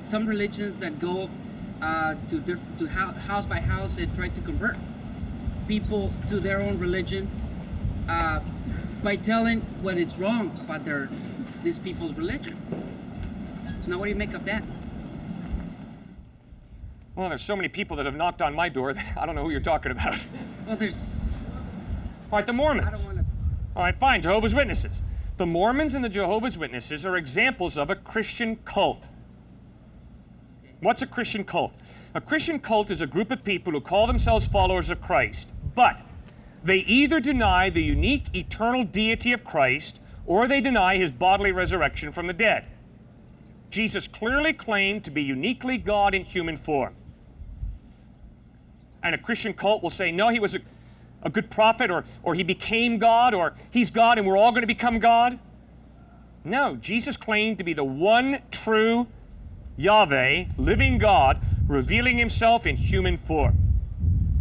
some religions that go to house by house and try to convert people to their own religion by telling what is wrong about these people's religion. Now, what do you make of that? Well, there's so many people that have knocked on my door that I don't know who you're talking about. Well, there's... All right, the Mormons. I don't want to... All right, fine, Jehovah's Witnesses. The Mormons and the Jehovah's Witnesses are examples of a Christian cult. What's a Christian cult? A Christian cult is a group of people who call themselves followers of Christ, but they either deny the unique eternal deity of Christ or they deny his bodily resurrection from the dead. Jesus clearly claimed to be uniquely God in human form. And a Christian cult will say, no, he was a good prophet, or he became God, or he's God and we're all going to become God. No, Jesus claimed to be the one true Yahweh, living God, revealing himself in human form.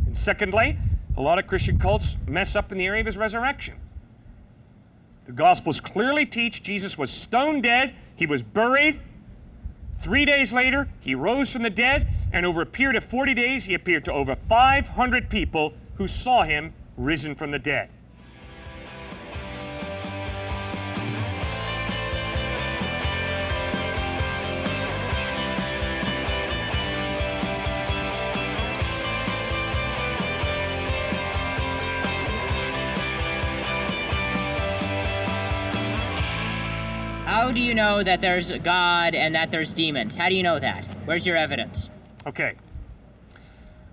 And secondly, a lot of Christian cults mess up in the area of his resurrection. The Gospels clearly teach Jesus was stone dead, he was buried. 3 days later, he rose from the dead, and over a period of 40 days, he appeared to over 500 people who saw him risen from the dead. How do you know that there's a God and that there's demons? How do you know that? Where's your evidence? Okay.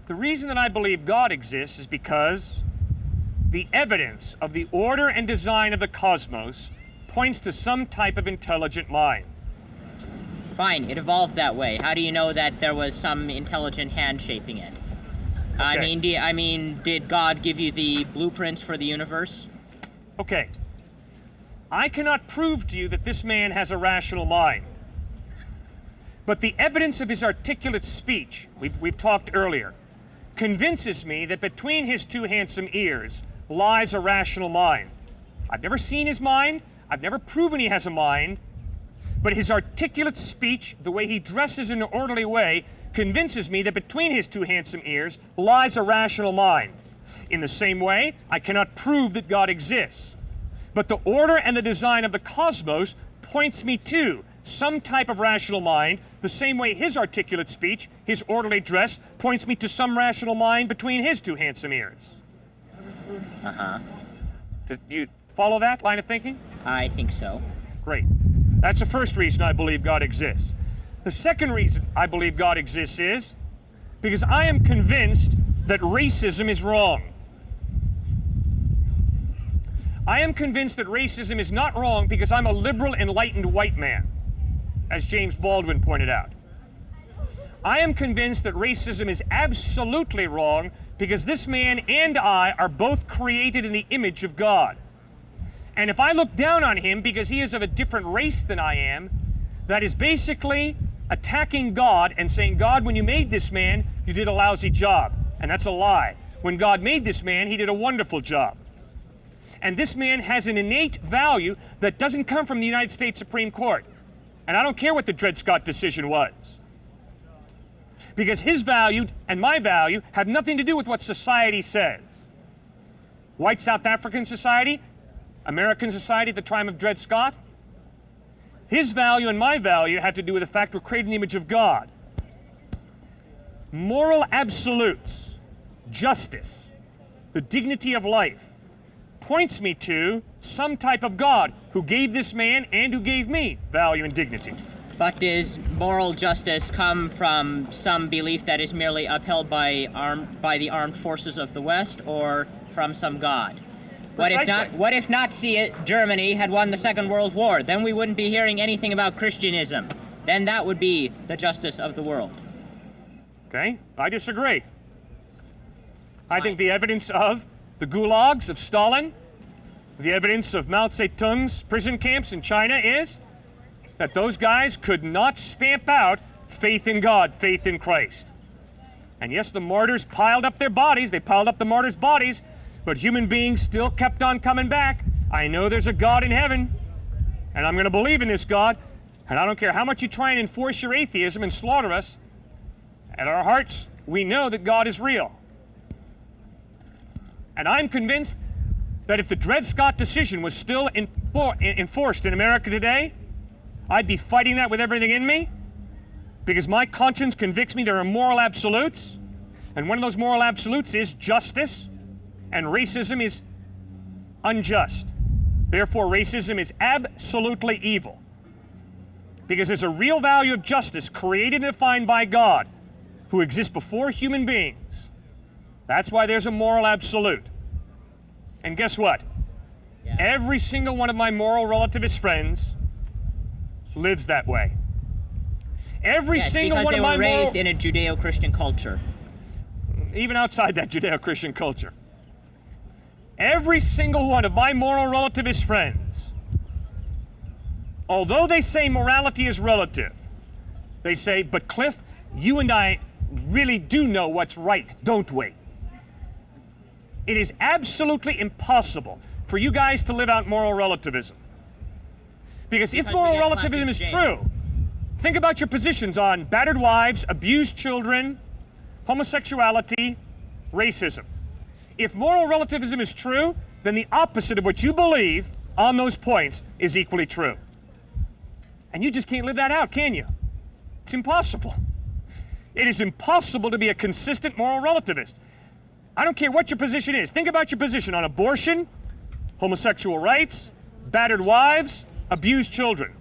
The reason that I believe God exists is because the evidence of the order and design of the cosmos points to some type of intelligent mind. Fine, it evolved that way. How do you know that there was some intelligent hand shaping it? Okay. Did God give you the blueprints for the universe? Okay. I cannot prove to you that this man has a rational mind. But the evidence of his articulate speech, we've talked earlier, convinces me that between his two handsome ears lies a rational mind. I've never seen his mind, I've never proven he has a mind, but his articulate speech, the way he dresses in an orderly way, convinces me that between his two handsome ears lies a rational mind. In the same way, I cannot prove that God exists. But the order and the design of the cosmos points me to some type of rational mind, the same way his articulate speech, his orderly dress, points me to some rational mind between his two handsome ears. Uh-huh. Do you follow that line of thinking? I think so. Great. That's the first reason I believe God exists. The second reason I believe God exists is because I am convinced that racism is wrong. I am convinced that racism is not wrong because I'm a liberal, enlightened white man, as James Baldwin pointed out. I am convinced that racism is absolutely wrong because this man and I are both created in the image of God. And if I look down on him because he is of a different race than I am, that is basically attacking God and saying, God, when you made this man, you did a lousy job. And that's a lie. When God made this man, he did a wonderful job. And this man has an innate value that doesn't come from the United States Supreme Court. And I don't care what the Dred Scott decision was. Because his value and my value have nothing to do with what society says. White South African society, American society at the time of Dred Scott, his value and my value had to do with the fact we're created in the image of God. Moral absolutes, justice, the dignity of life, points me to some type of God who gave this man and who gave me value and dignity. But does moral justice come from some belief that is merely upheld by the armed forces of the West, or from some God? What if Nazi Germany had won the Second World War? Then we wouldn't be hearing anything about Christianism. Then that would be the justice of the world. Okay, I disagree. I think the evidence of the gulags of Stalin, the evidence of Mao Zedong's prison camps in China is that those guys could not stamp out faith in God, faith in Christ. And yes, the martyrs piled up their bodies, they piled up the martyrs' bodies, but human beings still kept on coming back. I know there's a God in heaven, and I'm going to believe in this God. And I don't care how much you try and enforce your atheism and slaughter us, at our hearts, we know that God is real. And I'm convinced that if the Dred Scott decision was still enforced in America today, I'd be fighting that with everything in me, because my conscience convicts me there are moral absolutes, and one of those moral absolutes is justice, and racism is unjust. Therefore, racism is absolutely evil, because there's a real value of justice created and defined by God, who exists before human beings. That's why there's a moral absolute. And guess what? Yeah. Every single one of my moral relativist friends lives that way. Every single one of my because they were raised in a Judeo-Christian culture. Even outside that Judeo-Christian culture. Every single one of my moral relativist friends, although they say morality is relative, they say, but Cliff, you and I really do know what's right, don't we? It is absolutely impossible for you guys to live out moral relativism. Because if moral relativism is true, think about your positions on battered wives, abused children, homosexuality, racism. If moral relativism is true, then the opposite of what you believe on those points is equally true. And you just can't live that out, can you? It's impossible. It is impossible to be a consistent moral relativist. I don't care what your position is. Think about your position on abortion, homosexual rights, battered wives, abused children.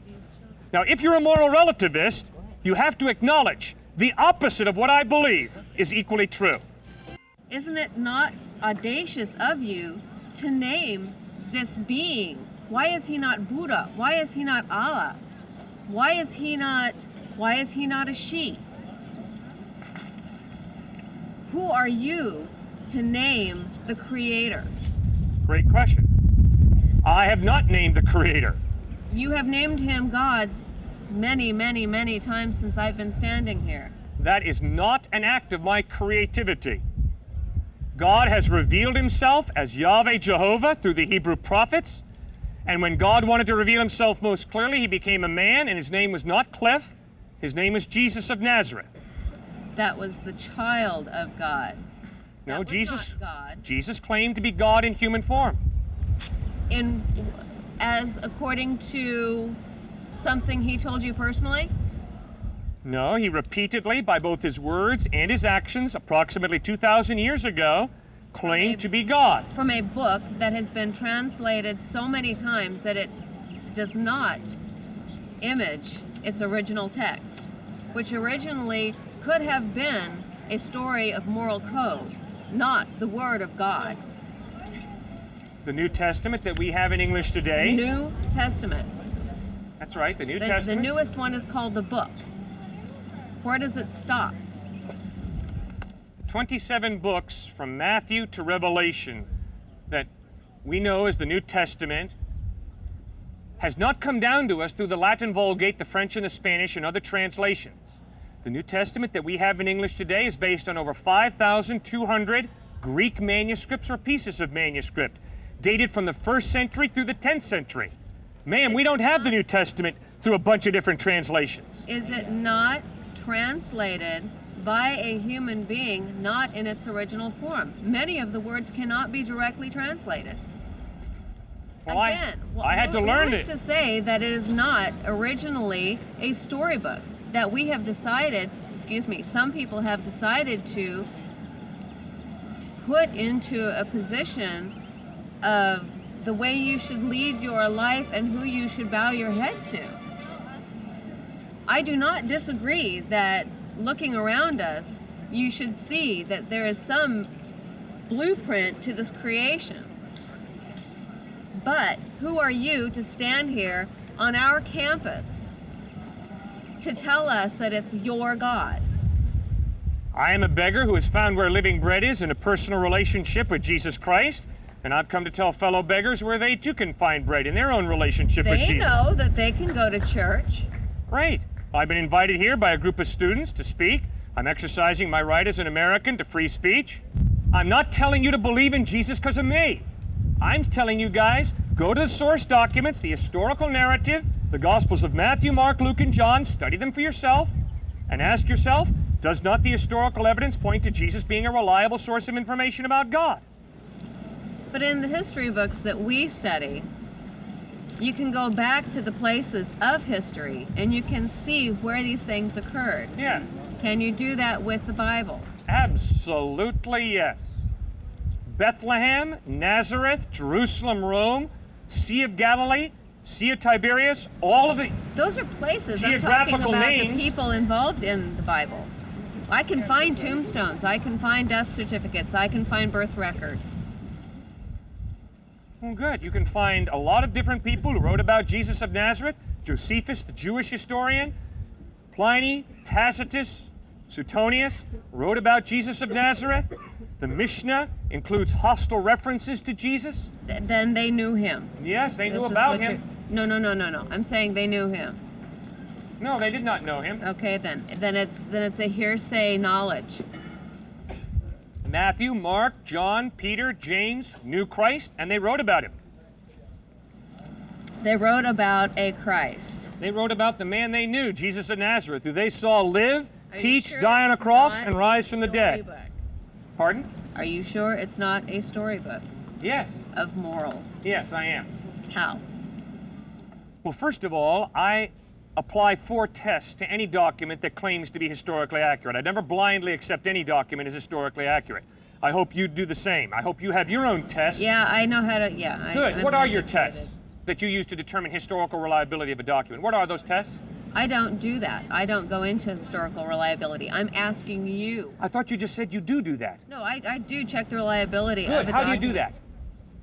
Now, if you're a moral relativist, you have to acknowledge the opposite of what I believe is equally true. Isn't it not audacious of you to name this being? Why is he not Buddha? Why is he not Allah? Why is he not a she? Who are you to name the creator? Great question. I have not named the creator. You have named him gods many, many, many times since I've been standing here. That is not an act of my creativity. God has revealed himself as Yahweh Jehovah through the Hebrew prophets. And when God wanted to reveal himself most clearly, he became a man, and his name was not Cliff. His name was Jesus of Nazareth. That was the child of God. No, Jesus. Not God. Jesus claimed to be God in human form. As according to something he told you personally? No, he repeatedly, by both his words and his actions, approximately 2,000 years ago, claimed to be God. From a book that has been translated so many times that it does not image its original text, which originally could have been a story of moral code, not the Word of God. The New Testament that we have in English today. New Testament. That's right, the New Testament. The newest one is called the book. Where does it stop? 27 books from Matthew to Revelation that we know as the New Testament has not come down to us through the Latin Vulgate, the French and the Spanish, and other translations. The New Testament that we have in English today is based on over 5,200 Greek manuscripts or pieces of manuscript, dated from the 1st century through the 10th century. Ma'am, we don't have the New Testament through a bunch of different translations. Is it not translated by a human being, not in its original form? Many of the words cannot be directly translated. Well, Again, I had to learn it. To say that it is not originally a storybook, that we have decided, some people have decided to put into a position of the way you should lead your life and who you should bow your head to. I do not disagree that looking around us, you should see that there is some blueprint to this creation. But who are you to stand here on our campus to tell us that it's your God? I am a beggar who has found where living bread is in a personal relationship with Jesus Christ, and I've come to tell fellow beggars where they too can find bread in their own relationship with Jesus. They know that they can go to church. Great. I've been invited here by a group of students to speak. I'm exercising my right as an American to free speech. I'm not telling you to believe in Jesus because of me. I'm telling you guys, go to the source documents, the historical narrative The Gospels of Matthew, Mark, Luke, and John, study them for yourself and ask yourself, does not the historical evidence point to Jesus being a reliable source of information about God? But in the history books that we study, you can go back to the places of history and you can see where these things occurred. Yes. Can you do that with the Bible? Absolutely yes. Bethlehem, Nazareth, Jerusalem, Rome, Sea of Galilee, Sea of Tiberias, all of the... Those are places. I'm talking Geographical about names. the people involved in the Bible. I can find tombstones. I can find death certificates. I can find birth records. Well, good. You can find a lot of different people who wrote about Jesus of Nazareth. Josephus, the Jewish historian, Pliny, Tacitus, Suetonius wrote about Jesus of Nazareth. The Mishnah includes hostile references to Jesus. Then they knew him. Yes, they knew This is about what him. No. I'm saying they knew him. No, they did not know him. Okay, then it's a hearsay knowledge. Matthew, Mark, John, Peter, James knew Christ, and they wrote about him. They wrote about a Christ. They wrote about the man they knew, Jesus of Nazareth, who they saw live, Are you teach, sure die on a it's cross, not and rise a from the dead. storybook? Pardon? Are you sure it's not a storybook Yes. of morals? Yes, I am. How? Well, first of all, I apply 4 tests to any document that claims to be historically accurate. I never blindly accept any document as historically accurate. I hope you do the same. I hope you have your own tests. Yeah, I know how to. Yeah. Good. I'm What are your educated. tests that you use to determine historical reliability of a document? What are those tests? I don't do that. I don't go into historical reliability. I'm asking you. I thought you just said you do that. No, I do check the reliability Good. of a How do you document. do that?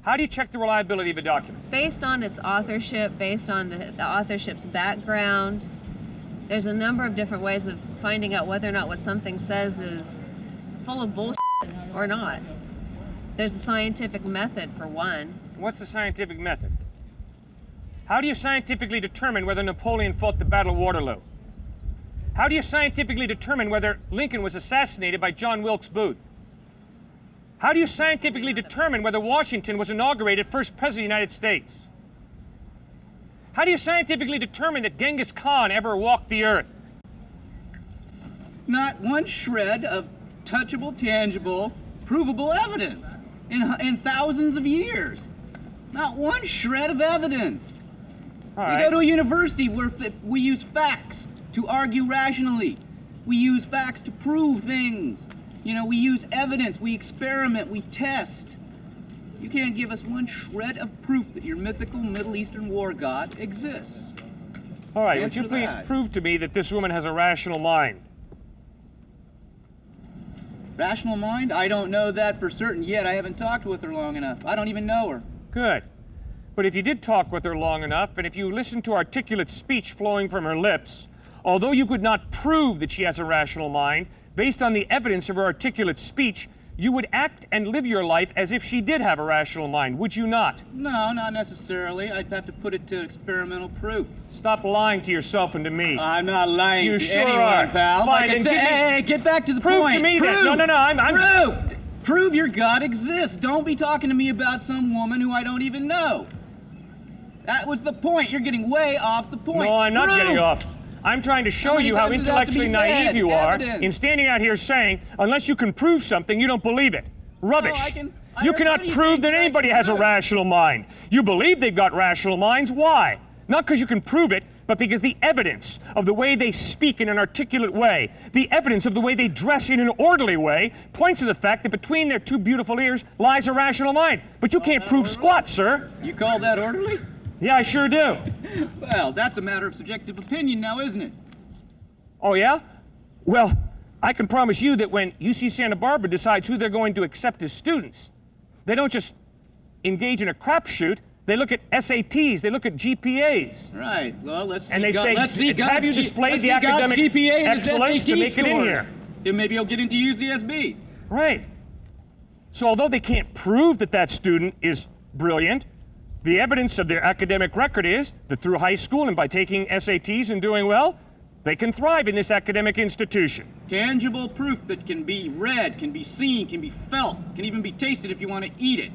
How do you check the reliability of a document? Based on its authorship, based on the authorship's background. There's a number of different ways of finding out whether or not what something says is full of bullshit or not. There's a scientific method for one. What's the scientific method? How do you scientifically determine whether Napoleon fought the Battle of Waterloo? How do you scientifically determine whether Lincoln was assassinated by John Wilkes Booth? How do you scientifically determine whether Washington was inaugurated first president of the United States? How do you scientifically determine that Genghis Khan ever walked the earth? Not one shred of touchable, tangible, provable evidence in thousands of years. Not one shred of evidence. All We right. go to a university where we use facts to argue rationally. We use facts to prove things. You know, we use evidence, we experiment, we test. You can't give us one shred of proof that your mythical Middle Eastern war god exists. All right, would Answer you please that. prove to me that this woman has a rational mind? Rational mind? I don't know that for certain yet. I haven't talked with her long enough. I don't even know her. Good. But if you did talk with her long enough, and if you listened to articulate speech flowing from her lips, although you could not prove that she has a rational mind, based on the evidence of her articulate speech, you would act and live your life as if she did have a rational mind, would you not? No, not necessarily. I'd have to put it to experimental proof. Stop lying to yourself and to me. I'm not lying You to sure anyone, are. pal. Fine, Like I then said, give me- hey, get back to the Prove point. to me that- no, I'm- Prove! Prove your God exists. Don't be talking to me about some woman who I don't even know. That was the point. You're getting way off the point. No, I'm not Proof! getting off. I'm trying to show many you how times does it have to be intellectually naive said? you are Evidence. in standing out here saying, unless you can prove something, you don't believe it. Rubbish. I You heard cannot many prove things that that I anybody can has a prove. rational mind. You believe they've got rational minds. Why? Not because you can prove it, but because the evidence of the way they speak in an articulate way, the evidence of the way they dress in an orderly way, points to the fact that between their two beautiful ears lies a rational mind. But you can't prove squat, sir. You call that orderly? Yeah, I sure do. Well, that's a matter of subjective opinion now, isn't it? Oh, yeah? Well, I can promise you that when UC Santa Barbara decides who they're going to accept as students, they don't just engage in a crapshoot. They look at SATs, they look at GPAs. Right. Well, let's see. And they say, let's see have God's you G- displayed let's the see God's academic GPA and his excellence to SAT make it in scores. here? Then maybe he'll get into UCSB. Right. So although they can't prove that that student is brilliant, the evidence of their academic record is that through high school and by taking SATs and doing well, they can thrive in this academic institution. Tangible proof that can be read, can be seen, can be felt, can even be tasted if you want to eat it.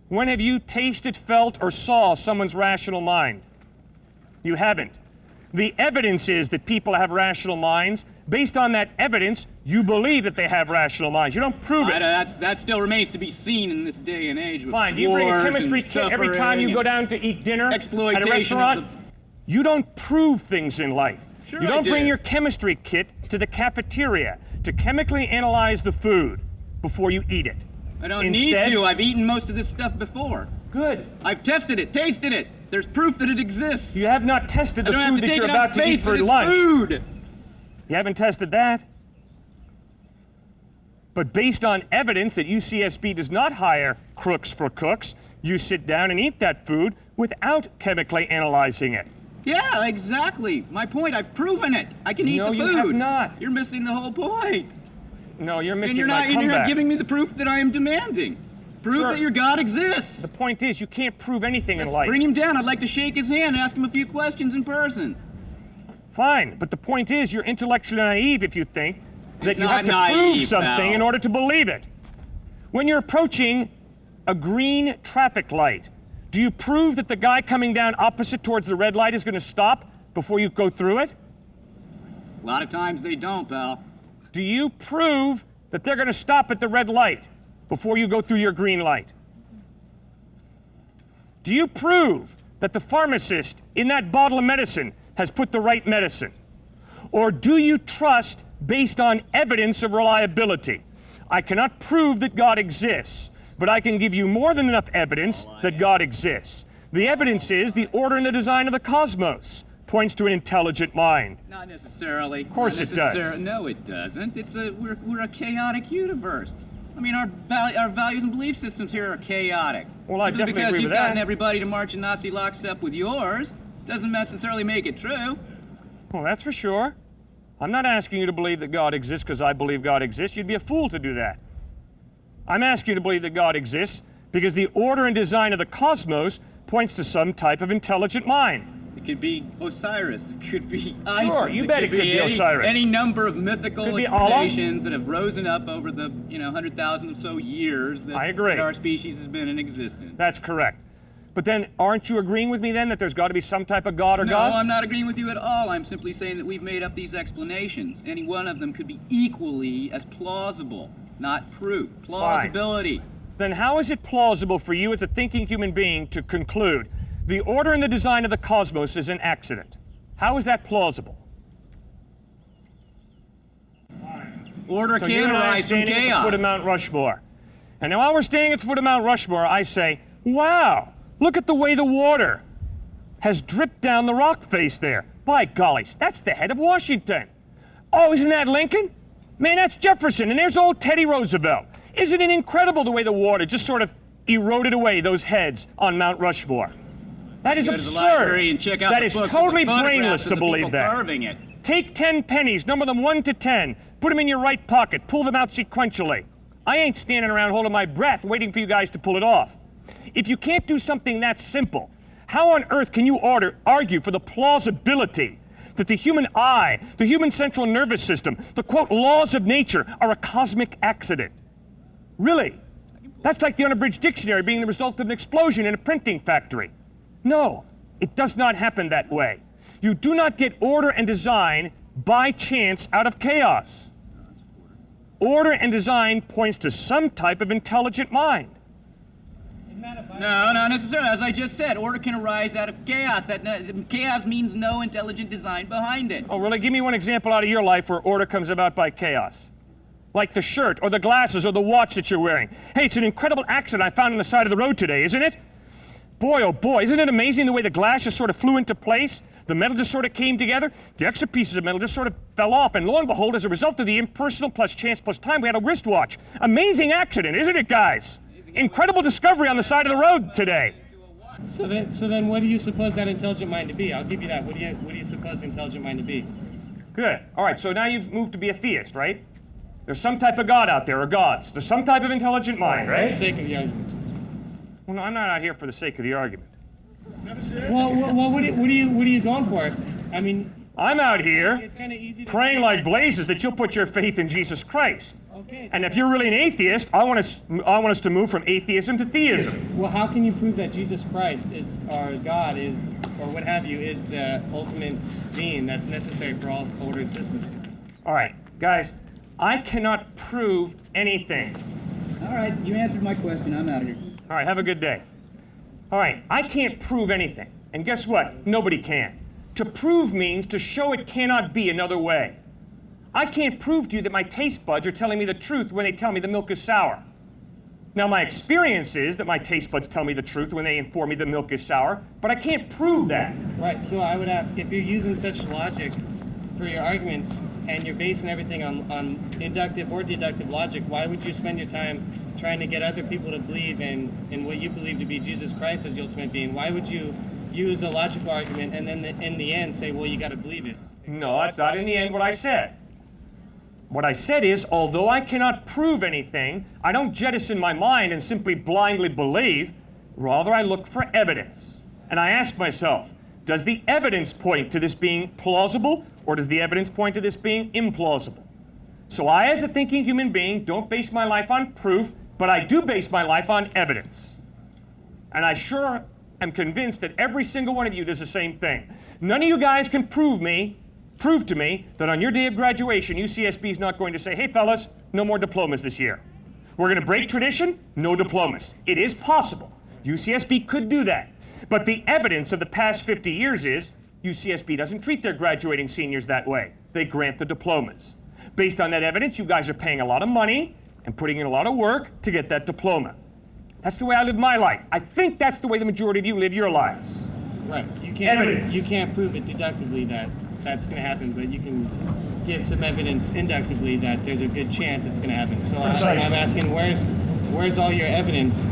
When have you tasted, felt, or saw someone's rational mind? You haven't. The evidence is that people have rational minds. Based on that evidence, you believe that they have rational minds. You don't prove it. That still remains to be seen in this day and age. With Fine. Do you bring a wars chemistry and kit every time you go down to eat dinner at a exploitation restaurant? of You don't prove things in life. Sure You I don't do. bring your chemistry kit to the cafeteria to chemically analyze the food before you eat it. I don't Instead- need to. I've eaten most of this stuff before. Good. I've tested it, tasted it. There's proof that it exists. You have not tested I the don't have food to that take you're it on about to eat faith for that it's lunch. food. You haven't tested that. But based on evidence that UCSB does not hire crooks for cooks, you sit down and eat that food without chemically analyzing it. Yeah, exactly. My point. I've proven it. I can eat No, the you food. have not. You're missing the whole point. No, you're And missing you're my not. And you're comeback. not giving me the proof that I am demanding. Proof Sure. that your God exists. The point is, you can't prove anything in life. Bring him down. I'd like to shake his hand, ask him a few questions in person. Fine, but the point is, you're intellectually naive if you think that It's you have to not prove naive, something pal. in order to believe it. When you're approaching a green traffic light, do you prove that the guy coming down opposite towards the red light is going to stop before you go through it? A lot of times they don't, pal. Do you prove that they're going to stop at the red light before you go through your green light? Do you prove that the pharmacist in that bottle of medicine has put the right medicine? Or do you trust based on evidence of reliability? I cannot prove that God exists, but I can give you more than enough evidence that God exists. The evidence is the order and the design of the cosmos points to an intelligent mind. Not necessarily. Of course it does. No, it doesn't. We're a chaotic universe. I mean, our values and belief systems here are chaotic. Well, I Simply definitely because agree you've with that. gotten everybody to march in Nazi lockstep with yours doesn't necessarily make it true. Well, that's for sure. I'm not asking you to believe that God exists because I believe God exists. You'd be a fool to do that. I'm asking you to believe that God exists because the order and design of the cosmos points to some type of intelligent mind. It could be Osiris. It could be Isis. Sure, you bet it could be Osiris. Any number of mythical Could be Allah. explanations that have risen up over the 100,000 or so years that, I agree. that our species has been in existence. That's correct. But then, aren't you agreeing with me then that there's got to be some type of God or No, gods? I'm not agreeing with you at all. I'm simply saying that we've made up these explanations. Any one of them could be equally as plausible, not proof. Plausibility. Then how is it plausible for you as a thinking human being to conclude the order and the design of the cosmos is an accident? How is that plausible? Order So can you and I are arise from standing at the chaos. foot of Mount Rushmore. And now while we're standing at the foot of Mount Rushmore, I say, wow, look at the way the water has dripped down the rock face there. By golly, that's the head of Washington. Oh, isn't that Lincoln? Man, that's Jefferson, and there's old Teddy Roosevelt. Isn't it incredible the way the water just sort of eroded away those heads on Mount Rushmore? That is Go to the absurd. library and check out That the is books with totally the photographs brainless of to the believe people that. carving it. Take 10 pennies, number them 1 to 10, put them in your right pocket, pull them out sequentially. I ain't standing around holding my breath waiting for you guys to pull it off. If you can't do something that simple, how on earth can you argue for the plausibility that the human eye, the human central nervous system, the quote laws of nature are a cosmic accident? Really? That's like the unabridged dictionary being the result of an explosion in a printing factory. No, it does not happen that way. You do not get order and design by chance out of chaos. Order and design points to some type of intelligent mind. No, not necessarily. As I just said, order can arise out of chaos. Chaos means no intelligent design behind it. Oh, really? Give me one example out of your life where order comes about by chaos. Like the shirt, or the glasses, or the watch that you're wearing. Hey, it's an incredible accident I found on the side of the road today, isn't it? Boy, oh boy, isn't it amazing the way the glass just sort of flew into place? The metal just sort of came together. The extra pieces of metal just sort of fell off. And lo and behold, as a result of the impersonal plus chance plus time, we had a wristwatch. Amazing accident, isn't it, guys? Incredible discovery on the side of the road today. So then what do you suppose that intelligent mind to be? I'll give you that. What do you suppose the intelligent mind to be? Good. All right, so now you've moved to be a theist, right? There's some type of God out there, or gods. There's some type of intelligent mind, For the right? sake of the argument. Well, no, I'm not out here for the sake of the argument. Well, what are you going for? I mean, I'm out here It's kind of easy to praying like blazes that you'll put your faith in Jesus Christ. Okay. And if you're really an atheist, I want us to move from atheism to theism. Well, how can you prove that Jesus Christ is, or God is, or what have you, is the ultimate being that's necessary for all ordered systems? All right, guys, I cannot prove anything. All right, you answered my question. I'm out of here. All right, have a good day. All right, I can't prove anything. And guess what? Nobody can. To prove means to show it cannot be another way. I can't prove to you that my taste buds are telling me the truth when they tell me the milk is sour. Now, my experience is that my taste buds tell me the truth when they inform me the milk is sour, but I can't prove that. Right, so I would ask, if you're using such logic for your arguments and you're basing everything on inductive or deductive logic, why would you spend your time trying to get other people to believe in what you believe to be Jesus Christ as the ultimate being? Why would you use a logical argument and then in the end say, well, you got to believe it? No, that's not in the end what I said. What I said is, although I cannot prove anything, I don't jettison my mind and simply blindly believe. Rather, I look for evidence. And I ask myself, does the evidence point to this being plausible, or does the evidence point to this being implausible? So I, as a thinking human being, don't base my life on proof, but I do base my life on evidence. And I sure am convinced that every single one of you does the same thing. None of you guys can prove to me that on your day of graduation, UCSB is not going to say, hey fellas, no more diplomas this year. We're going to break tradition, no diplomas. It is possible. UCSB could do that. But the evidence of the past 50 years is UCSB doesn't treat their graduating seniors that way. They grant the diplomas. Based on that evidence, you guys are paying a lot of money and putting in a lot of work to get that diploma. That's the way I live my life. I think that's the way the majority of you live your lives. Right. Evidence. You can't prove it deductively that that's going to happen, but you can give some evidence inductively that there's a good chance it's going to happen. So I'm asking, where's all your evidence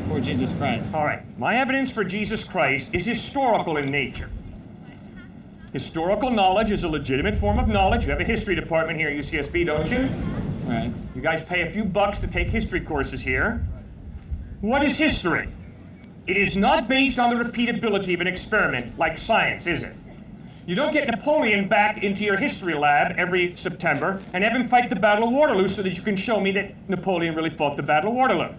for Jesus Christ? All right. My evidence for Jesus Christ is historical in nature. Historical knowledge is a legitimate form of knowledge. You have a history department here at UCSB, don't you? Right. You guys pay a few bucks to take history courses here. What is history? It is not based on the repeatability of an experiment like science, is it? You don't get Napoleon back into your history lab every September and have him fight the Battle of Waterloo so that you can show me that Napoleon really fought the Battle of Waterloo.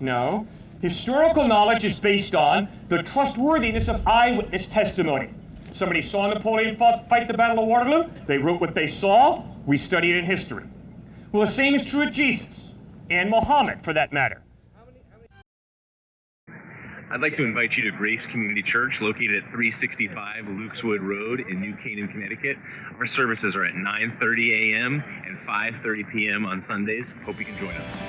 No. Historical knowledge is based on the trustworthiness of eyewitness testimony. Somebody saw Napoleon fight the Battle of Waterloo. They wrote what they saw. We study it in history. Well, the same is true of Jesus and Muhammad, for that matter. I'd like to invite you to Grace Community Church, located at 365 Lukeswood Road in New Canaan, Connecticut. Our services are at 9:30 a.m. and 5:30 p.m. on Sundays. Hope you can join us.